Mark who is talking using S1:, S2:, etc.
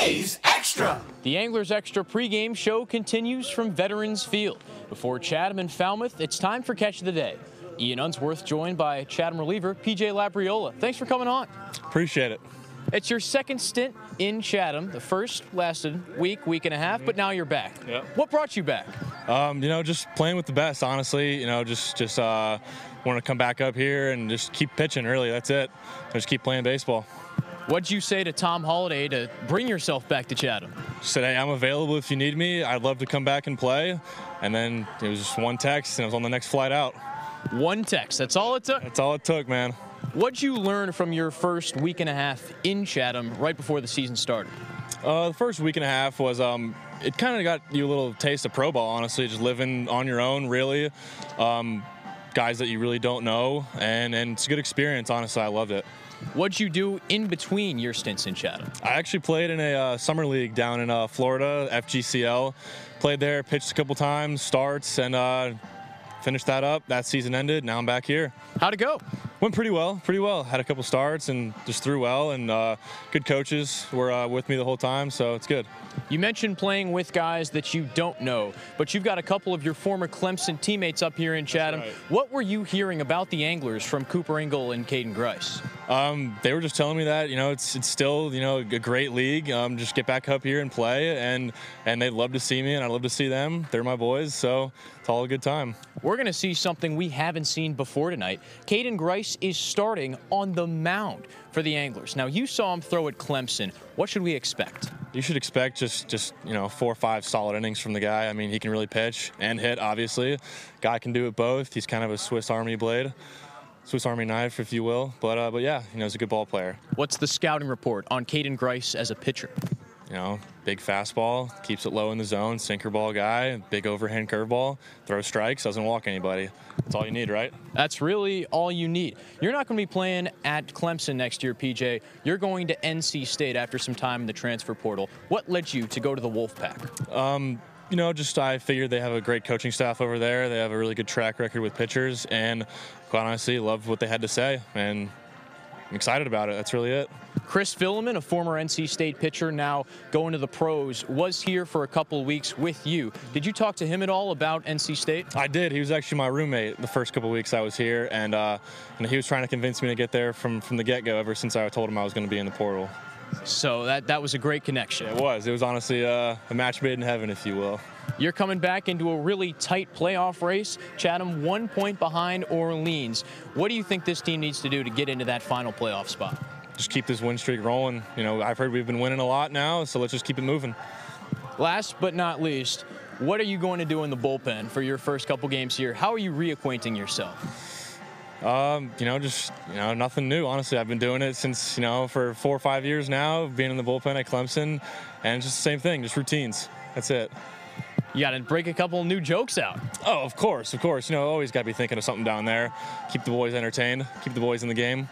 S1: A's Extra!
S2: The Anglers Extra pregame show continues from Veterans Field. Before Chatham and Falmouth, it's time for Catch of the Day. Ian Unsworth joined by Chatham reliever PJ Labriola. Thanks for coming on.
S3: Appreciate it.
S2: It's your second stint in Chatham. The first lasted week and a half, but now you're back.
S3: Yep.
S2: What brought you back?
S3: Just playing with the best, honestly. Just want to come back up here and just keep pitching, really. That's it. Just keep playing baseball.
S2: What'd you say to Tom Holliday to bring yourself back to Chatham?
S3: Said, hey, I'm available if you need me. I'd love to come back and play. And then it was just one text, and I was on the next flight out.
S2: One text. That's all it took?
S3: That's all it took, man.
S2: What'd you learn from your first week and a half in Chatham right before the season started?
S3: The first week and a half was it kind of got you a little taste of pro ball, honestly, just living on your own, really. Guys that you really don't know, and it's a good experience, honestly. I loved it.
S2: What'd you do in between your stints in Chatham?
S3: I actually played in a summer league down in Florida, FGCL. Played there, pitched a couple times, starts, and finished that up. That season ended. Now I'm back here.
S2: How'd it go?
S3: Went pretty well. Had a couple starts and just threw well, and good coaches were with me the whole time, so it's good.
S2: You mentioned playing with guys that you don't know, but you've got a couple of your former Clemson teammates up here in Chatham.
S3: Right.
S2: What were you hearing about the Anglers from Cooper Engel and Caden Grice?
S3: They were just telling me that, it's still, a great league. Just get back up here and play, and they'd love to see me, and I'd love to see them. They're my boys, so it's all a good time.
S2: We're going to see something we haven't seen before tonight. Caden Grice is starting on the mound for the Anglers. Now, you saw him throw at Clemson. What should we expect?
S3: You should expect just 4 or 5 solid innings from the guy. I mean, he can really pitch and hit, obviously. Guy can do it both. He's kind of a Swiss Army blade. Swiss Army knife, if you will. But yeah, he's a good ball player.
S2: What's the scouting report on Caden Grice as a pitcher?
S3: Big fastball, keeps it low in the zone, sinker ball guy, big overhand curveball, throws strikes, doesn't walk anybody. That's all you need, right?
S2: That's really all you need. You're not going to be playing at Clemson next year, PJ. You're going to NC State after some time in the transfer portal. What led you to go to the Wolfpack?
S3: I figured they have a great coaching staff over there. They have a really good track record with pitchers, and quite honestly, loved what they had to say, and I'm excited about it. That's really it.
S2: Chris Filliman, a former NC State pitcher, now going to the pros, was here for a couple of weeks with you. Did you talk to him at all about NC State?
S3: I did. He was actually my roommate the first couple of weeks I was here, and he was trying to convince me to get there from the get-go ever since I told him I was going to be in the portal.
S2: So that was a great connection.
S3: It was. It was honestly a match made in heaven, if you will.
S2: You're coming back into a really tight playoff race. Chatham 1 point behind Orleans. What do you think this team needs to do to get into that final playoff spot?
S3: Just keep this win streak rolling. I've heard we've been winning a lot now, so let's just keep it moving.
S2: Last but not least, what are you going to do in the bullpen for your first couple games here? How are you reacquainting yourself? Nothing new. Honestly, I've been doing it since, for 4 or 5 years now, being in the bullpen at Clemson, and it's just the same thing, just routines. That's it. You got to break a couple new jokes out.
S3: Oh, of course. Always got to be thinking of something down there. Keep the boys entertained, keep the boys in the game.